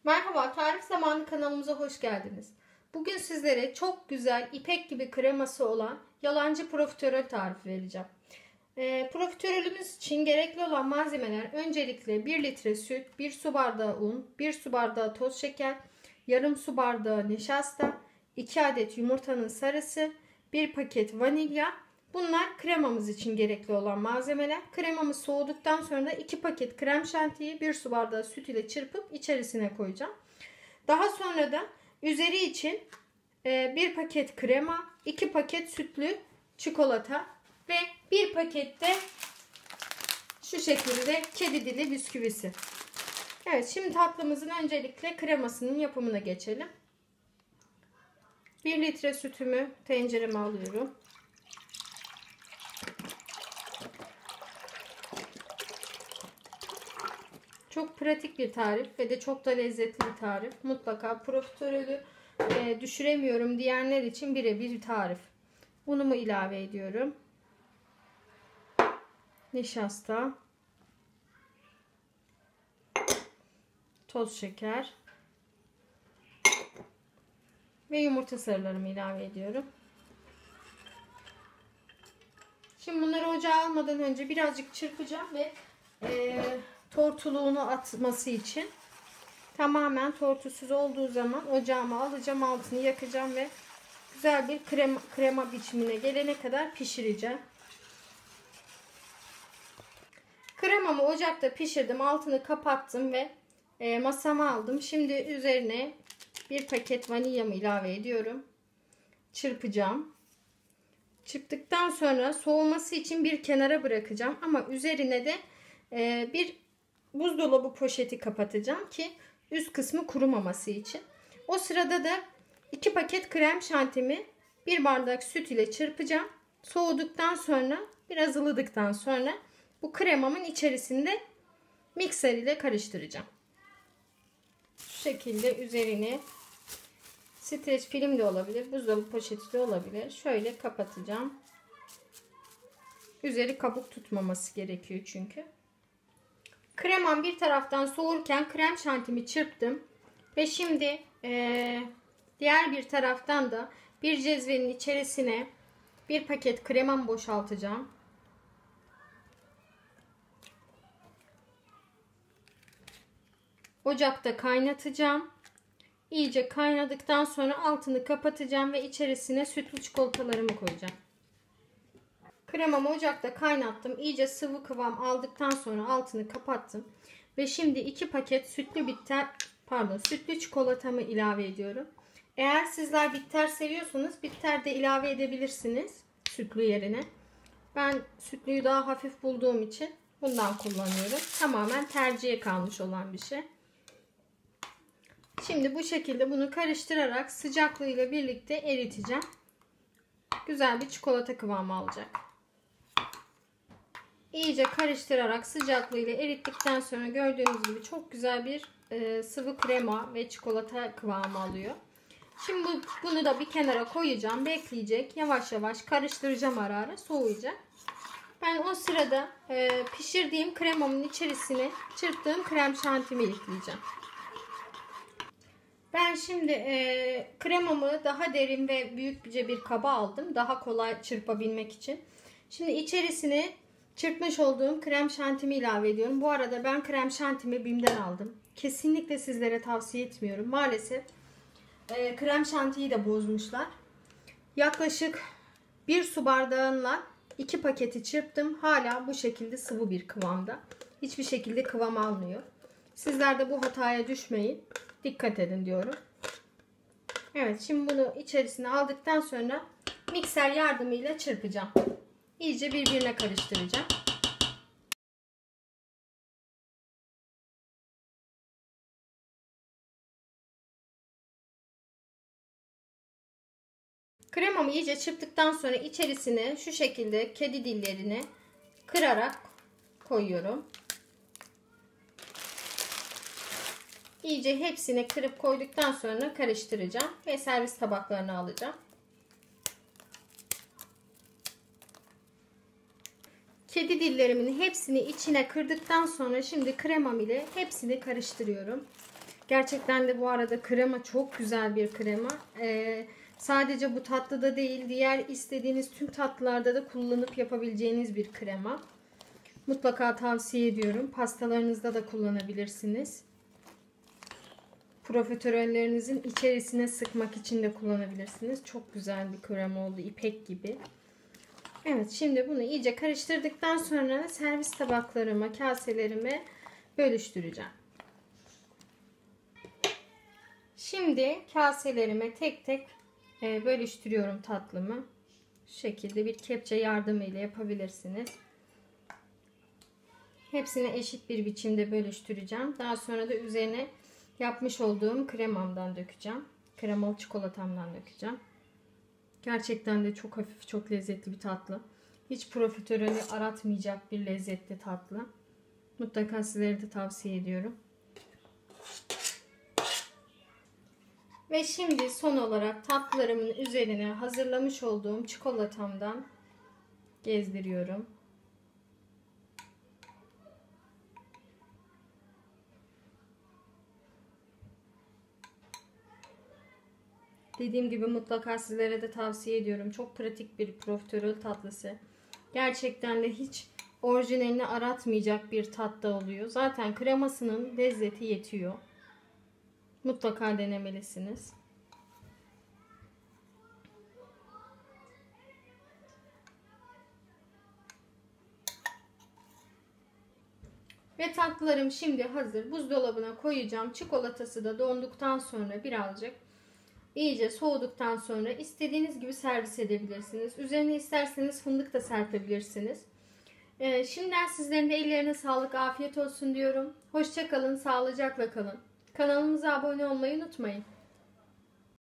Merhaba, Tarif Zamanı kanalımıza hoş geldiniz. Bugün sizlere çok güzel, ipek gibi kreması olan yalancı profiterol tarifi vereceğim. Profiterolümüz için gerekli olan malzemeler öncelikle 1 litre süt, 1 su bardağı un, 1 su bardağı toz şeker, yarım su bardağı nişasta, 2 adet yumurtanın sarısı, 1 paket vanilya. Bunlar kremamız için gerekli olan malzemeler. Kremamız soğuduktan sonra 2 paket krem şantiyi 1 su bardağı süt ile çırpıp içerisine koyacağım. Daha sonra da üzeri için 1 paket krema, 2 paket sütlü çikolata ve 1 pakette şu şekilde kedi dili bisküvisi. Evet, şimdi tatlımızın öncelikle kremasının yapımına geçelim. 1 litre sütümü tencereme alıyorum. Çok pratik bir tarif ve de çok da lezzetli bir tarif. Mutlaka profiterolü düşüremiyorum diyenler için birebir bir tarif. Unumu ilave ediyorum. Nişasta, toz şeker ve yumurta sarılarımı ilave ediyorum. Şimdi bunları ocağa almadan önce birazcık çırpacağım ve tortuluğunu atması için tamamen tortusuz olduğu zaman ocağıma alacağım, altını yakacağım ve güzel bir krema biçimine gelene kadar pişireceğim. Kremamı ocakta pişirdim, altını kapattım ve masama aldım. Şimdi üzerine 1 paket vanilyamı ilave ediyorum. Çırpacağım. Çırptıktan sonra soğuması için bir kenara bırakacağım ama üzerine de bir buzdolabı poşeti kapatacağım ki üst kısmı kurumaması için. O sırada da 2 paket krem şantimi 1 bardak süt ile çırpacağım. Soğuduktan sonra, biraz ılıdıktan sonra bu kremamın içerisinde mikser ile karıştıracağım. Şu şekilde üzerine streç film de olabilir, buzdolabı poşeti de olabilir. Şöyle kapatacağım. Üzeri kabuk tutmaması gerekiyor çünkü. Kremam bir taraftan soğurken krem şantimi çırptım. Ve şimdi diğer bir taraftan da bir cezvenin içerisine 1 paket kremamı boşaltacağım. Ocakta kaynatacağım. İyice kaynadıktan sonra altını kapatacağım ve içerisine sütlü çikolatalarımı koyacağım. Kremamı ocakta kaynattım. İyice sıvı kıvam aldıktan sonra altını kapattım. Ve şimdi 2 paket sütlü çikolatamı ilave ediyorum. Eğer sizler bitter seviyorsanız bitter de ilave edebilirsiniz sütlü yerine. Ben sütlüyü daha hafif bulduğum için bundan kullanıyorum. Tamamen tercihe kalmış olan bir şey. Şimdi bu şekilde bunu karıştırarak sıcaklığıyla birlikte eriteceğim. Güzel bir çikolata kıvamı alacak. İyice karıştırarak sıcaklığıyla erittikten sonra gördüğünüz gibi çok güzel bir sıvı krema ve çikolata kıvamı alıyor. Şimdi bunu da bir kenara koyacağım. Bekleyecek. Yavaş yavaş karıştıracağım ara ara. Soğuyacak. Ben o sırada pişirdiğim kremamın içerisine çırptığım krem şantimi ekleyeceğim. Ben şimdi kremamı daha derin ve büyükçe bir kaba aldım. Daha kolay çırpabilmek için. Şimdi içerisine çırpmış olduğum krem şantimi ilave ediyorum. Bu arada ben krem şantimi BİM'den aldım. Kesinlikle sizlere tavsiye etmiyorum. Maalesef krem şantiyi de bozmuşlar. Yaklaşık 1 su bardağınla 2 paketi çırptım. Hala bu şekilde sıvı bir kıvamda. Hiçbir şekilde kıvam almıyor. Sizler de bu hataya düşmeyin. Dikkat edin diyorum. Evet, şimdi bunu içerisine aldıktan sonra mikser yardımıyla çırpacağım. İyice birbirine karıştıracağım. Kremamı iyice çırptıktan sonra içerisine şu şekilde kedi dillerini kırarak koyuyorum. İyice hepsini kırıp koyduktan sonra karıştıracağım ve servis tabaklarına alacağım. Kedi dillerimin hepsini içine kırdıktan sonra şimdi kremam ile hepsini karıştırıyorum. Gerçekten de bu arada krema çok güzel bir krema. Sadece bu tatlıda değil, diğer istediğiniz tüm tatlılarda da kullanıp yapabileceğiniz bir krema. Mutlaka tavsiye ediyorum. Pastalarınızda da kullanabilirsiniz. Profiterollerinizi içerisine sıkmak için de kullanabilirsiniz. Çok güzel bir krema oldu. İpek gibi. Evet, şimdi bunu iyice karıştırdıktan sonra servis tabaklarıma, kaselerime bölüştüreceğim. Şimdi kaselerime tek tek bölüştürüyorum tatlımı. Şu şekilde bir kepçe yardımıyla yapabilirsiniz. Hepsini eşit bir biçimde bölüştüreceğim. Daha sonra da üzerine yapmış olduğum kremamdan dökeceğim. Kremalı çikolatamdan dökeceğim. Gerçekten de çok hafif, çok lezzetli bir tatlı. Hiç profiterolü aratmayacak bir lezzetli tatlı. Mutlaka sizlere de tavsiye ediyorum. Ve şimdi son olarak tatlılarımın üzerine hazırlamış olduğum çikolatamdan gezdiriyorum. Dediğim gibi mutlaka sizlere de tavsiye ediyorum. Çok pratik bir profiterol tatlısı. Gerçekten de hiç orijinalini aratmayacak bir tatta oluyor. Zaten kremasının lezzeti yetiyor. Mutlaka denemelisiniz. Ve tatlılarım şimdi hazır. Buzdolabına koyacağım. Çikolatası da donduktan sonra birazcık iyice soğuduktan sonra istediğiniz gibi servis edebilirsiniz. Üzerine isterseniz fındık da serpebilirsiniz. Şimdiden sizlerin de ellerine sağlık, afiyet olsun diyorum. Hoşça kalın, sağlıcakla kalın. Kanalımıza abone olmayı unutmayın.